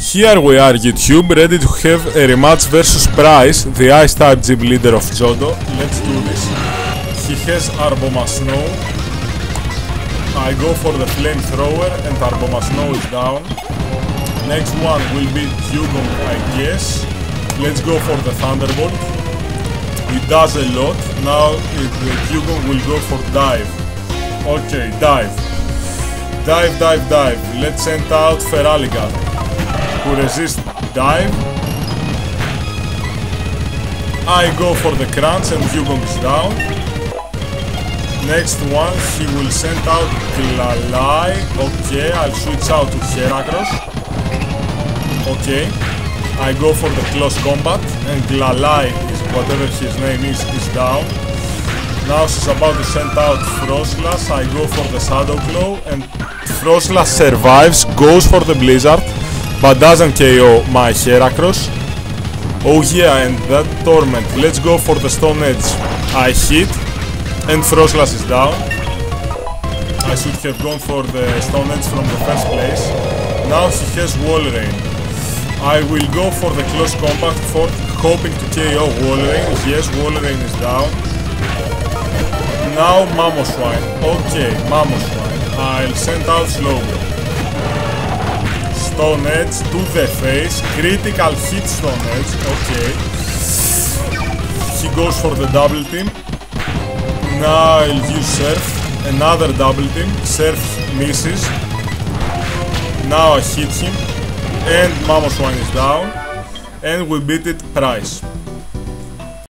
Here we are, YouTube, ready to have a rematch versus Price, the Ice-type gym leader of Johto. Let's do this. He has Arbomashnow. I go for the flamethrower and Arbomashnow is down. Next one will be Dewgong, I guess. Let's go for the Thunderbolt. It does a lot. Now the Dewgong will go for dive. Okay, dive. Dive. Let's send out Feraligatr, who resists dive. I go for the crunch and Dewgong is down. Next one, he will send out Glalie. Okay, I'll switch out to Heracross. Okay, I go for the close combat and Glalie, is whatever his name is down. Now she's about to send out Frostlass. I go for the Shadow Claw and Frostlass survives, goes for the Blizzard, but doesn't KO my Heracross. Oh yeah, and that Torment. Let's go for the Stone Edge. I hit, and Frostlass is down. I should have gone for the Stone Edge from the first place. Now he has Walrein. I will go for the close combat for hoping to KO Walrein. Yes, Walrein is down. Now Mamoswine. Okay, Mamoswine. I'll send out Slowbro. Stone Edge to the face. Critical hit Stone Edge. Okay. He goes for the double team. Now I'll use Surf. Another double team. Surf misses. Now I hit him. And Mamoswine is down. And we beat it Price.